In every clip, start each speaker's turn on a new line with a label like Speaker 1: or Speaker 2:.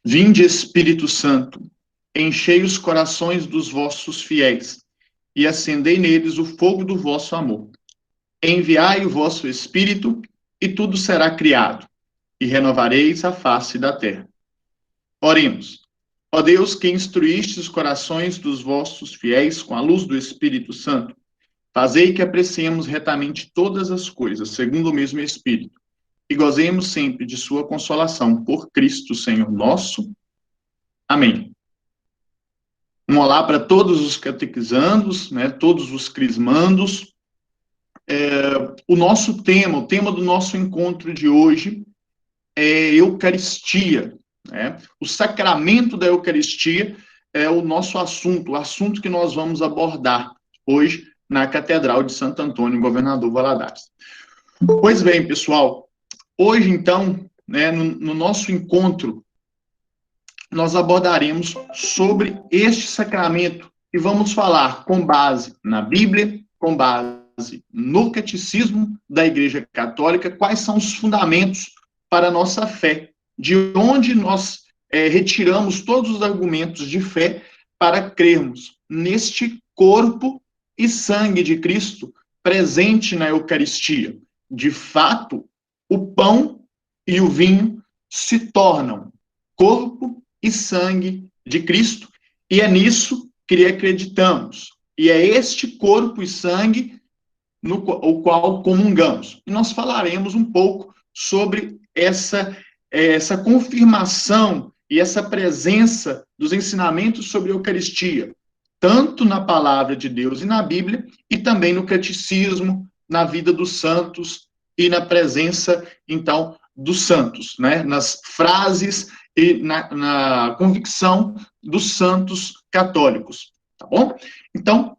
Speaker 1: Vinde, Espírito Santo, enchei os corações dos vossos fiéis e acendei neles o fogo do vosso amor. Enviai o vosso Espírito e tudo será criado, e renovareis a face da terra. Oremos. Ó Deus, que instruíste os corações dos vossos fiéis com a luz do Espírito Santo, fazei que apreciemos retamente todas as coisas, segundo o mesmo Espírito, e gozemos sempre de sua consolação, por Cristo, Senhor nosso. Amém. Um olá para todos os catequizandos, né, todos os crismandos. O nosso tema, o tema do nosso encontro de hoje é Eucaristia, né? O sacramento da Eucaristia é o nosso assunto, o assunto que nós vamos abordar hoje na Catedral de Santo Antônio, Governador Valadares. Pois bem, pessoal, hoje então, né, no nosso encontro, nós abordaremos sobre este sacramento e vamos falar com base na Bíblia, com base no catecismo da Igreja Católica, quais são os fundamentos para a nossa fé, de onde nós retiramos todos os argumentos de fé para crermos neste corpo e sangue de Cristo presente na Eucaristia. De fato, o pão e o vinho se tornam corpo e sangue de Cristo, e é nisso que acreditamos. E é este corpo e sangue o qual comungamos. E nós falaremos um pouco sobre essa confirmação e essa presença dos ensinamentos sobre a Eucaristia, tanto na palavra de Deus e na Bíblia, e também no catecismo, na vida dos santos e na presença, então, dos santos, né? Nas frases e na convicção dos santos católicos, tá bom? Então,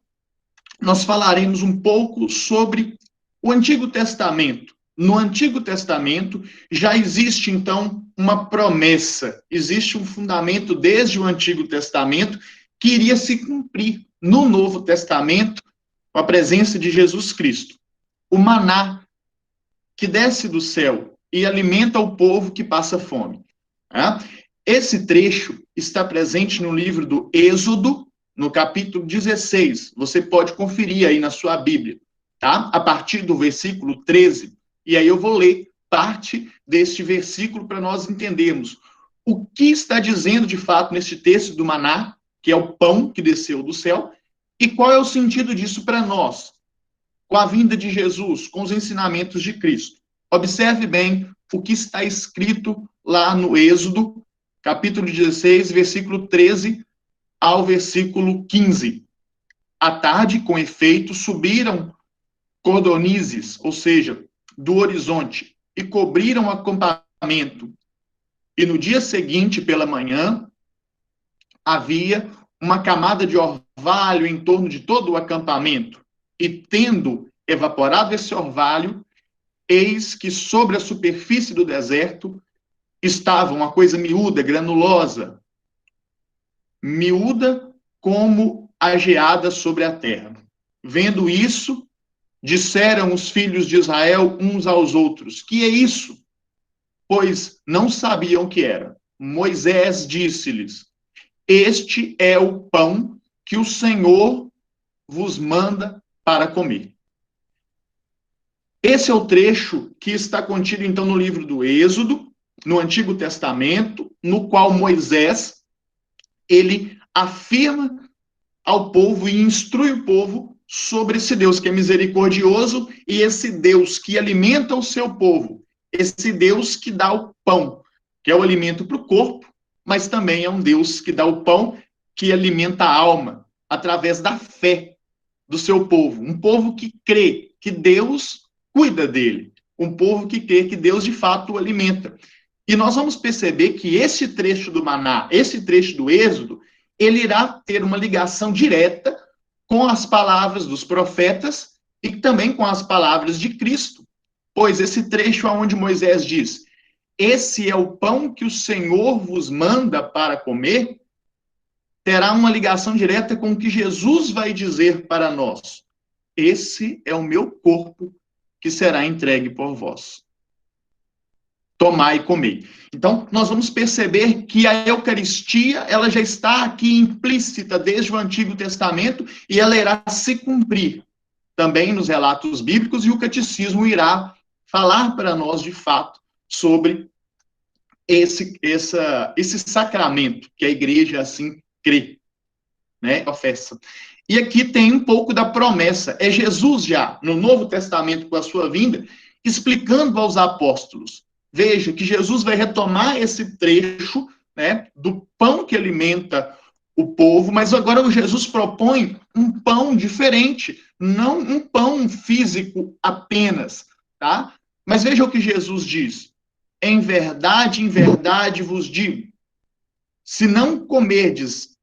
Speaker 1: nós falaremos um pouco sobre o Antigo Testamento. No Antigo Testamento já existe, então, uma promessa, existe um fundamento desde o Antigo Testamento que iria se cumprir no Novo Testamento com a presença de Jesus Cristo. O maná que desce do céu e alimenta o povo que passa fome. Esse trecho está presente no livro do Êxodo, no capítulo 16. Você pode conferir aí na sua Bíblia, tá? A partir do versículo 13. E aí eu vou ler parte deste versículo para nós entendermos o que está dizendo de fato nesse texto do maná, que é o pão que desceu do céu, e qual é o sentido disso para nós, com a vinda de Jesus, com os ensinamentos de Cristo. Observe bem o que está escrito lá no Êxodo, capítulo 16, versículo 13 ao versículo 15. À tarde, com efeito, subiram cordonizes, ou seja, do horizonte, e cobriram o acampamento. E no dia seguinte, pela manhã, havia uma camada de orvalho em torno de todo o acampamento. E tendo evaporado esse orvalho, eis que sobre a superfície do deserto estava uma coisa miúda, granulosa, miúda como a geada sobre a terra. Vendo isso, disseram os filhos de Israel uns aos outros: que é isso? Pois não sabiam o que era. Moisés disse-lhes: este é o pão que o Senhor vos manda para comer. Esse é o trecho que está contido, então, no livro do Êxodo, no Antigo Testamento, no qual Moisés, ele afirma ao povo e instrui o povo sobre esse Deus que é misericordioso e esse Deus que alimenta o seu povo, esse Deus que dá o pão, que é o alimento para o corpo, mas também é um Deus que dá o pão que alimenta a alma, através da fé do seu povo. Um povo que crê que Deus cuida dele. Um povo que crê que Deus, de fato, o alimenta. E nós vamos perceber que esse trecho do maná, esse trecho do Êxodo, ele irá ter uma ligação direta com as palavras dos profetas e também com as palavras de Cristo. Pois esse trecho onde Moisés diz: esse é o pão que o Senhor vos manda para comer, terá uma ligação direta com o que Jesus vai dizer para nós: esse é o meu corpo que será entregue por vós. tomai e comei. Então, nós vamos perceber que a Eucaristia, ela já está aqui implícita desde o Antigo Testamento e ela irá se cumprir também nos relatos bíblicos, e o catecismo irá falar para nós, de fato, sobre esse sacramento que a igreja assim crê, né, professa. E aqui tem um pouco da promessa. É Jesus já, no Novo Testamento, com a sua vinda, explicando aos apóstolos. Veja que Jesus vai retomar esse trecho, né, do pão que alimenta o povo, mas agora o Jesus propõe um pão diferente, não um pão físico apenas, tá? Mas veja o que Jesus diz. Em verdade vos digo, se não comerdes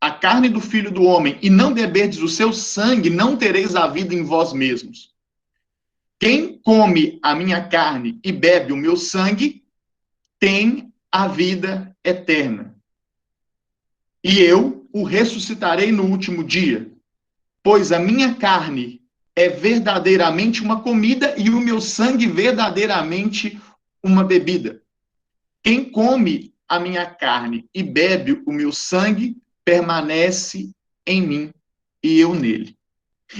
Speaker 1: a carne do Filho do Homem e não beberdes o seu sangue, não tereis a vida em vós mesmos. Quem come a minha carne e bebe o meu sangue, tem a vida eterna. E eu o ressuscitarei no último dia, pois a minha carne é verdadeiramente uma comida e o meu sangue verdadeiramente uma bebida. Quem come a minha carne e bebe o meu sangue, permanece em mim e eu nele.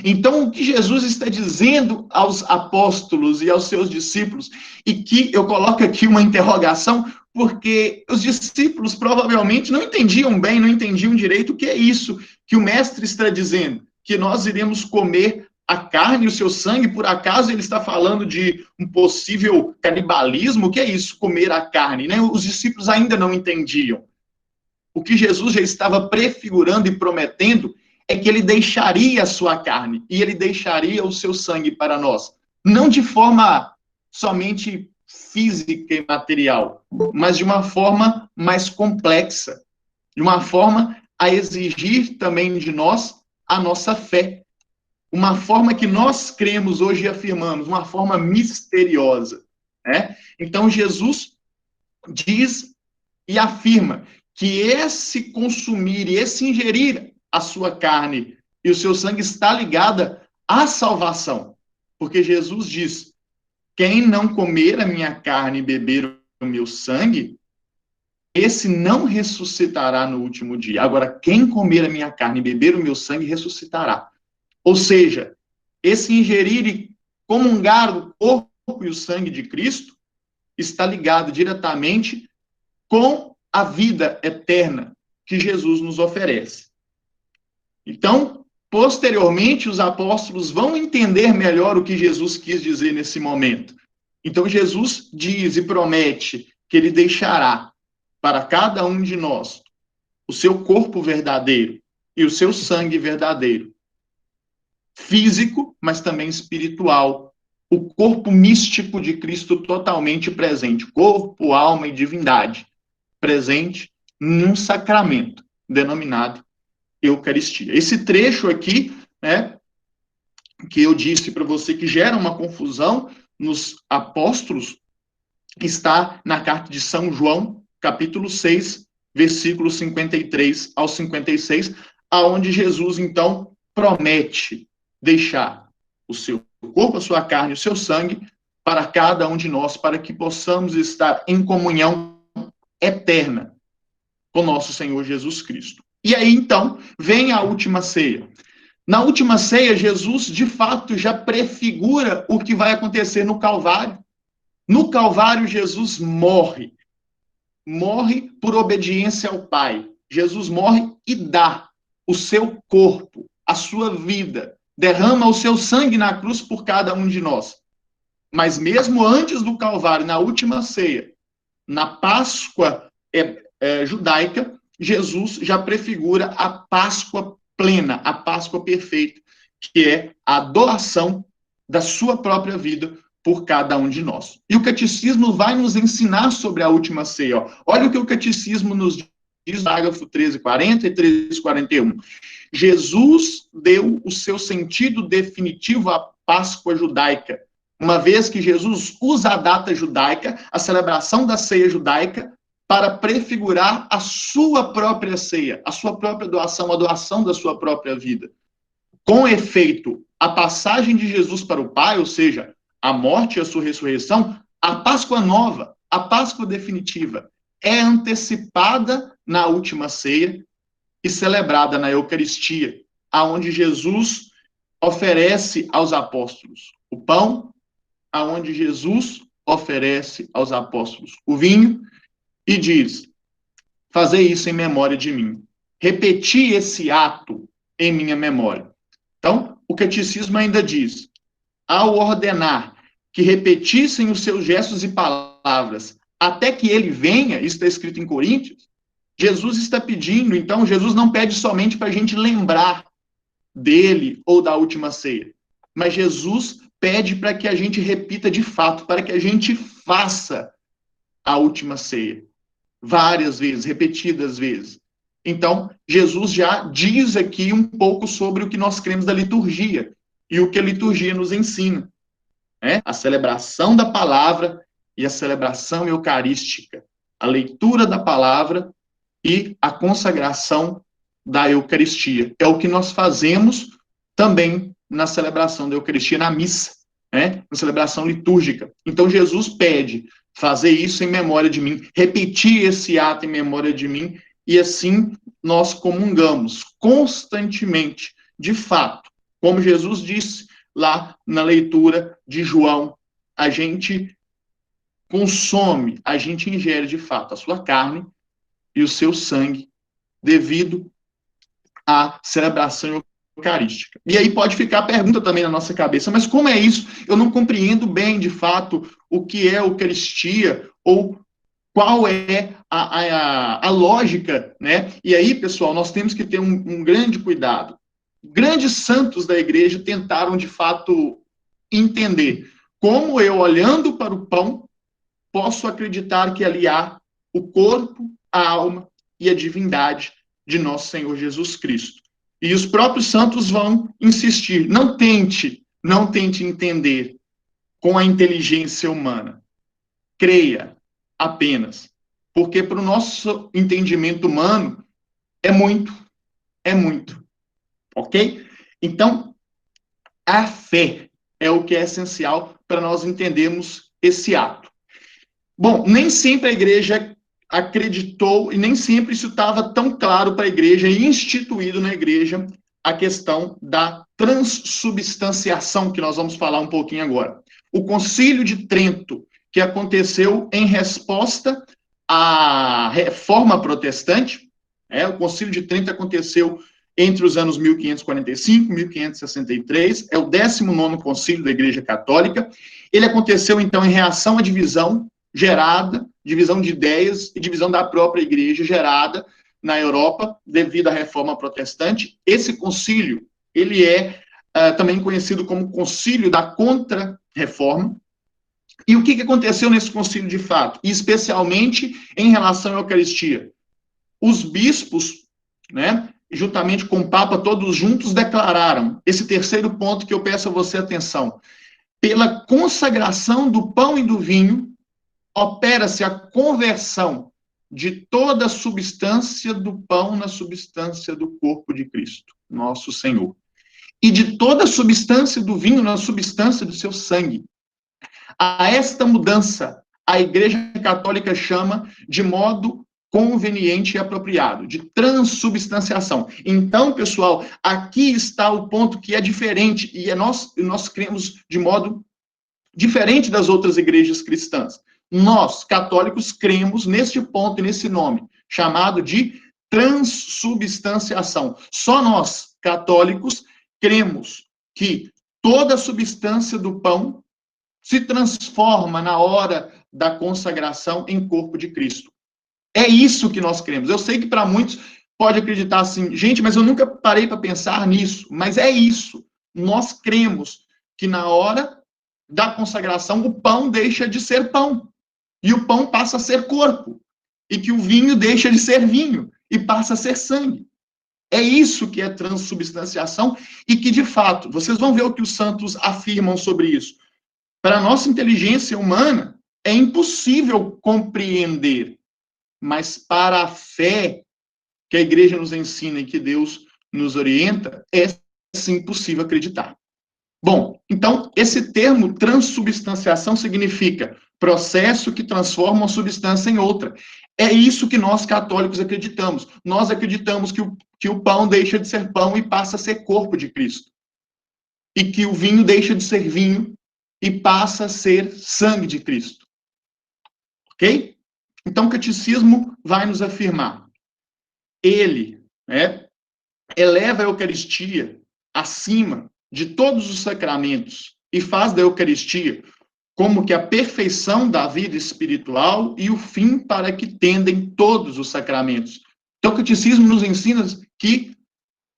Speaker 1: Então, o que Jesus está dizendo aos apóstolos e aos seus discípulos, e que eu coloco aqui uma interrogação, porque os discípulos provavelmente não entendiam bem, não entendiam direito o que é isso que o mestre está dizendo, que nós iremos comer a carne e o seu sangue. Por acaso ele está falando de um possível canibalismo? O que é isso, comer a carne? Né? Os discípulos ainda não entendiam. O que Jesus já estava prefigurando e prometendo é que ele deixaria a sua carne e ele deixaria o seu sangue para nós. Não de forma somente física e material, mas de uma forma mais complexa, de uma forma a exigir também de nós a nossa fé. Uma forma que nós cremos hoje e afirmamos, uma forma misteriosa. Né? Então, Jesus diz e afirma que esse consumir e esse ingerir a sua carne e o seu sangue está ligada à salvação. Porque Jesus diz, quem não comer a minha carne e beber o meu sangue, esse não ressuscitará no último dia. Agora, quem comer a minha carne e beber o meu sangue, ressuscitará. Ou seja, esse ingerir e comungar o corpo e o sangue de Cristo está ligado diretamente com a vida eterna que Jesus nos oferece. Então, posteriormente, os apóstolos vão entender melhor o que Jesus quis dizer nesse momento. Então, Jesus diz e promete que ele deixará para cada um de nós o seu corpo verdadeiro e o seu sangue verdadeiro. Físico, mas também espiritual. O corpo místico de Cristo totalmente presente. Corpo, alma e divindade. Presente num sacramento denominado Eucaristia. Esse trecho aqui, né, que eu disse para você que gera uma confusão nos apóstolos, está na carta de São João, capítulo 6, versículos 53 ao 56, aonde Jesus, então, promete deixar o seu corpo, a sua carne, o seu sangue para cada um de nós, para que possamos estar em comunhão eterna com nosso Senhor Jesus Cristo. E aí, então, vem a última ceia. Na última ceia, Jesus, de fato, já prefigura o que vai acontecer no Calvário. No Calvário, Jesus morre. Morre por obediência ao Pai. Jesus morre e dá o seu corpo, a sua vida. Derrama o seu sangue na cruz por cada um de nós. Mas mesmo antes do Calvário, na última ceia, na Páscoa judaica, Jesus já prefigura a Páscoa plena, a Páscoa perfeita, que é a doação da sua própria vida por cada um de nós. E o catecismo vai nos ensinar sobre a última ceia. Olha o que o catecismo nos diz, parágrafo 1340 e 1341. Jesus deu o seu sentido definitivo à Páscoa judaica, uma vez que Jesus usa a data judaica, a celebração da ceia judaica, para prefigurar a sua própria ceia, a sua própria doação, a doação da sua própria vida. Com efeito, a passagem de Jesus para o Pai, ou seja, a morte e a sua ressurreição, a Páscoa nova, A Páscoa definitiva é antecipada na última ceia e celebrada na Eucaristia, aonde Jesus oferece aos apóstolos o pão, aonde Jesus oferece aos apóstolos o vinho e diz: fazei isso em memória de mim. Repetir esse ato em minha memória. Então, o catecismo ainda diz: ao ordenar que repetissem os seus gestos e palavras até que ele venha, isso está escrito em Coríntios, Jesus está pedindo, então, Jesus não pede somente para a gente lembrar dele ou da última ceia, mas Jesus pede para que a gente repita de fato, para que a gente faça a última ceia, várias vezes, repetidas vezes. Então, Jesus já diz aqui um pouco sobre o que nós cremos da liturgia e o que a liturgia nos ensina, né? A celebração da palavra e a celebração eucarística, a leitura da palavra e a consagração da Eucaristia. É o que nós fazemos também na celebração da Eucaristia, na missa, né? Na celebração litúrgica. Então, Jesus pede: fazer isso em memória de mim, repetir esse ato em memória de mim, e assim nós comungamos constantemente, de fato, como Jesus disse lá na leitura de João, a gente consome, a gente ingere de fato a sua carne e o seu sangue devido à celebração eucarística. E aí pode ficar a pergunta também na nossa cabeça: mas como é isso? Eu não compreendo bem, de fato, o que é a Eucaristia, ou qual é a lógica, né? E aí, pessoal, nós temos que ter um grande cuidado. Grandes santos da igreja tentaram, de fato, entender como eu, olhando para o pão, posso acreditar que ali há o corpo, a alma e a divindade de nosso Senhor Jesus Cristo. E os próprios santos vão insistir: não tente entender com a inteligência humana. Creia apenas. Porque para o nosso entendimento humano é muito. Ok? Então, a fé é o que é essencial para nós entendermos esse ato. Bom, nem sempre a igreja acreditou, e nem sempre isso estava tão claro para a igreja e instituído na igreja, a questão da transubstanciação, que nós vamos falar um pouquinho agora. O Concílio de Trento, que aconteceu em resposta à Reforma Protestante, o Concílio de Trento aconteceu entre os anos 1545 e 1563, é o 19º concílio da Igreja Católica. Ele aconteceu, então, em reação à divisão gerada, divisão de ideias e divisão da própria igreja gerada na Europa devido à Reforma Protestante. Esse concílio, ele é também conhecido como Concílio da Contra-Reforma. E o que aconteceu nesse concílio de fato? E especialmente em relação à Eucaristia. Os bispos, né, juntamente com o Papa, todos juntos declararam esse terceiro ponto que eu peço a você atenção: pela consagração do pão e do vinho, opera-se a conversão de toda a substância do pão na substância do corpo de Cristo, nosso Senhor, e de toda a substância do vinho na substância do seu sangue. A esta mudança, a Igreja Católica chama de modo conveniente e apropriado, de transubstanciação. Então, pessoal, aqui está o ponto que é diferente, e nós cremos de modo diferente das outras igrejas cristãs. Nós, católicos, cremos neste ponto e nesse nome, chamado de transubstanciação. Só nós, católicos, cremos que toda a substância do pão se transforma na hora da consagração em corpo de Cristo. É isso que nós cremos. Eu sei que para muitos pode acreditar assim: gente, mas eu nunca parei para pensar nisso. Mas é isso. Nós cremos que na hora da consagração o pão deixa de ser pão e o pão passa a ser corpo, e que o vinho deixa de ser vinho e passa a ser sangue. É isso que é transubstanciação, e que, de fato, vocês vão ver o que os santos afirmam sobre isso. Para a nossa inteligência humana, é impossível compreender, mas para a fé que a igreja nos ensina e que Deus nos orienta, é sim possível acreditar. Bom, então, esse termo transubstanciação significa processo que transforma uma substância em outra. É isso que nós católicos acreditamos. Nós acreditamos que o pão deixa de ser pão e passa a ser corpo de Cristo. E que o vinho deixa de ser vinho e passa a ser sangue de Cristo. Ok? Então, o catecismo vai nos afirmar. Ele, eleva a Eucaristia acima de todos os sacramentos e faz da Eucaristia como que a perfeição da vida espiritual e o fim para que tendem todos os sacramentos. Então, o catecismo nos ensina que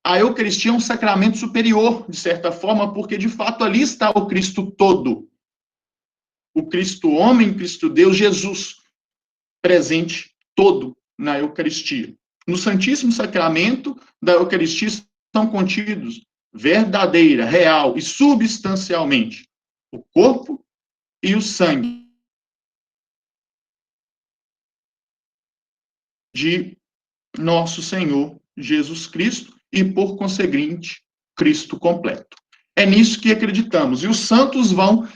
Speaker 1: a Eucaristia é um sacramento superior, de certa forma, porque, de fato, ali está o Cristo todo. O Cristo homem, Cristo Deus, Jesus, presente todo na Eucaristia. No Santíssimo Sacramento da Eucaristia estão contidos verdadeira, real e substancialmente o corpo e o sangue de nosso Senhor Jesus Cristo e, por conseguinte, Cristo completo. É nisso que acreditamos. E os santos vão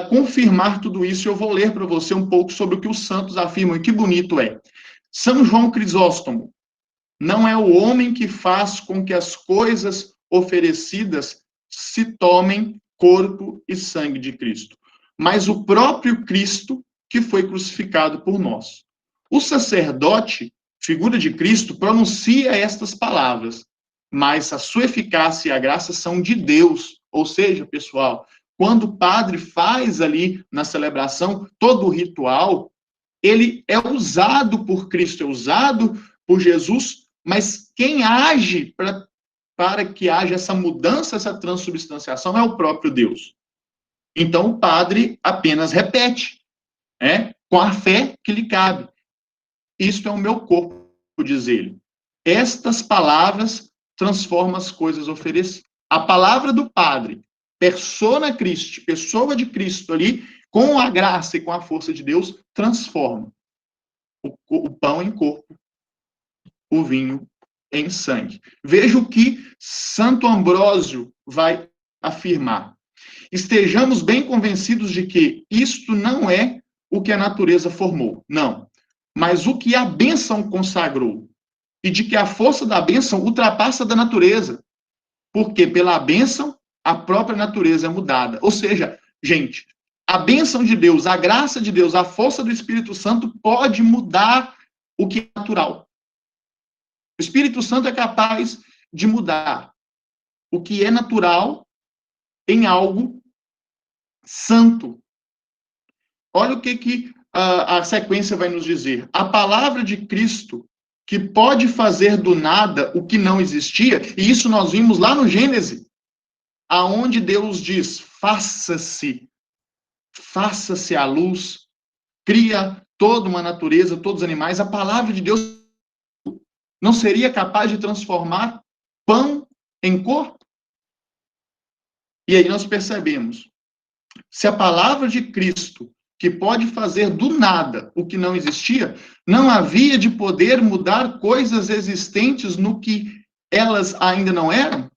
Speaker 1: confirmar tudo isso. Eu vou ler para você um pouco sobre o que os santos afirmam, e que bonito é. São João Crisóstomo: não é o homem que faz com que as coisas oferecidas se tomem corpo e sangue de Cristo, mas o próprio Cristo que foi crucificado por nós. O sacerdote, figura de Cristo, pronuncia estas palavras, mas a sua eficácia e a graça são de Deus. Ou seja, pessoal, quando o padre faz ali na celebração todo o ritual, ele é usado por Cristo, é usado por Jesus, mas quem age para que haja essa mudança, essa transubstanciação, é o próprio Deus. Então, o padre apenas repete, com a fé que lhe cabe. Isto é o meu corpo, diz ele. Estas palavras transformam as coisas oferecidas. A palavra do padre, persona Christi, pessoa de Cristo ali, com a graça e com a força de Deus, transforma o pão em corpo, o vinho em sangue. Veja o que Santo Ambrósio vai afirmar. Estejamos bem convencidos de que isto não é o que a natureza formou, não, mas o que a bênção consagrou, e de que a força da bênção ultrapassa da natureza, porque pela bênção a própria natureza é mudada. Ou seja, gente, a bênção de Deus, a graça de Deus, a força do Espírito Santo pode mudar o que é natural. O Espírito Santo é capaz de mudar o que é natural em algo santo. Olha o que a sequência vai nos dizer. A palavra de Cristo, que pode fazer do nada o que não existia, e isso nós vimos lá no Gênesis, aonde Deus diz: faça-se a luz, cria toda uma natureza, todos os animais. A palavra de Deus não seria capaz de transformar pão em corpo? E aí nós percebemos, se a palavra de Cristo, que pode fazer do nada o que não existia, não havia de poder mudar coisas existentes no que elas ainda não eram?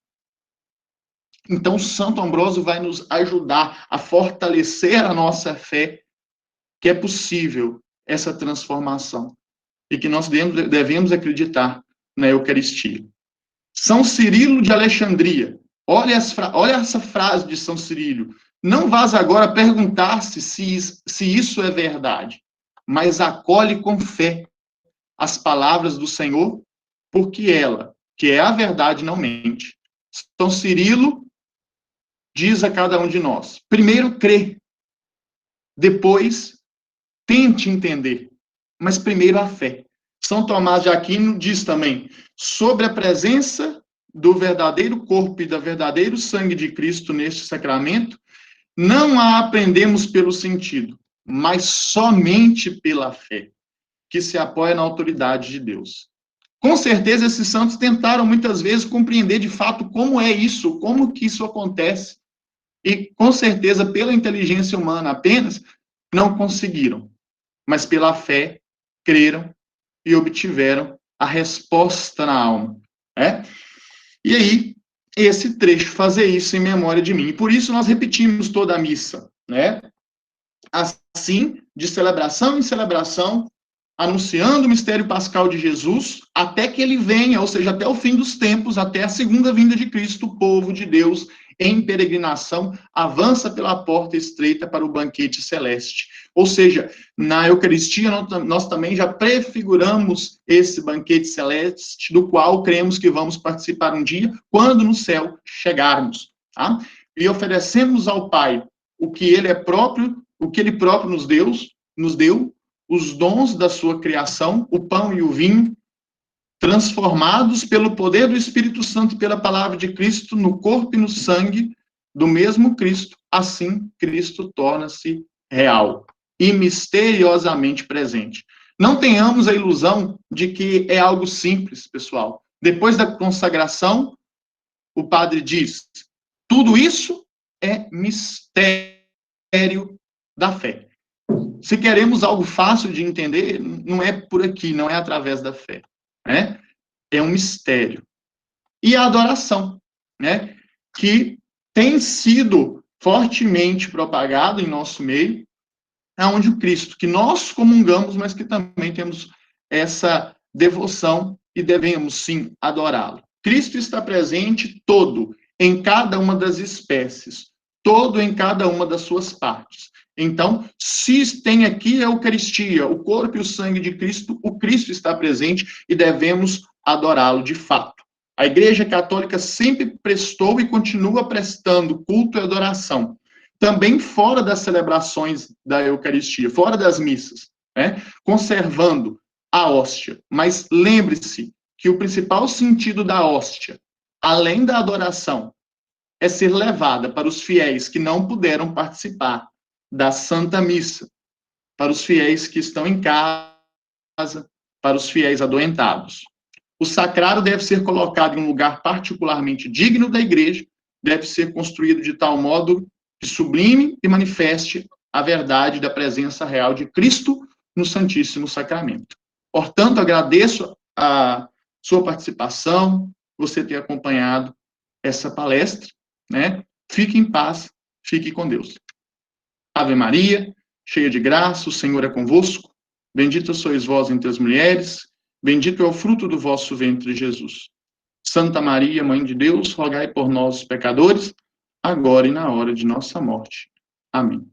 Speaker 1: Então, Santo Ambrósio vai nos ajudar a fortalecer a nossa fé, que é possível essa transformação, e que nós devemos acreditar na Eucaristia. São Cirilo de Alexandria, olha essa frase de São Cirilo: não vás agora perguntar-se se isso é verdade, mas acolhe com fé as palavras do Senhor, porque ela, que é a verdade, não mente. São Cirilo diz a cada um de nós: primeiro crê, depois tente entender, mas primeiro a fé. São Tomás de Aquino diz também sobre a presença do verdadeiro corpo e do verdadeiro sangue de Cristo neste sacramento: não a aprendemos pelo sentido, mas somente pela fé, que se apoia na autoridade de Deus. Com certeza, esses santos tentaram muitas vezes compreender de fato como é isso, como que isso acontece. E, com certeza, pela inteligência humana apenas, não conseguiram. Mas pela fé, creram e obtiveram a resposta na alma. E aí, esse trecho, fazer isso em memória de mim. E por isso nós repetimos toda a missa, assim, de celebração em celebração, anunciando o mistério pascal de Jesus, até que ele venha, ou seja, até o fim dos tempos, até a segunda vinda de Cristo, o povo de Deus, em peregrinação, avança pela porta estreita para o banquete celeste. Ou seja, na Eucaristia, nós também já prefiguramos esse banquete celeste, do qual cremos que vamos participar um dia, quando no céu chegarmos. Tá? E oferecemos ao Pai o que ele é próprio, o que ele próprio nos deu, os dons da sua criação, o pão e o vinho, transformados pelo poder do Espírito Santo e pela palavra de Cristo no corpo e no sangue do mesmo Cristo, assim Cristo torna-se real e misteriosamente presente. Não tenhamos a ilusão de que é algo simples, pessoal. Depois da consagração, o padre diz: tudo isso é mistério da fé. Se queremos algo fácil de entender, não é por aqui, não é através da fé, né? É um mistério. E a adoração, né? Que tem sido fortemente propagado em nosso meio, aonde o Cristo, que nós comungamos, mas que também temos essa devoção e devemos, sim, adorá-lo. Cristo está presente todo, em cada uma das espécies, todo em cada uma das suas partes. Então, se tem aqui a Eucaristia, o corpo e o sangue de Cristo, o Cristo está presente e devemos adorá-lo de fato. A Igreja Católica sempre prestou e continua prestando culto e adoração, também fora das celebrações da Eucaristia, fora das missas, né? Conservando a hóstia. Mas lembre-se que o principal sentido da hóstia, além da adoração, é ser levada para os fiéis que não puderam participar da Santa Missa, para os fiéis que estão em casa, para os fiéis adoentados. O sacrário deve ser colocado em um lugar particularmente digno da igreja, deve ser construído de tal modo que sublime e manifeste a verdade da presença real de Cristo no Santíssimo Sacramento. Portanto, agradeço a sua participação, você ter acompanhado essa palestra, né? Fique em paz, fique com Deus. Ave Maria, cheia de graça, o Senhor é convosco. Bendita sois vós entre as mulheres, bendito é o fruto do vosso ventre, Jesus. Santa Maria, Mãe de Deus, rogai por nós, pecadores, agora e na hora de nossa morte. Amém.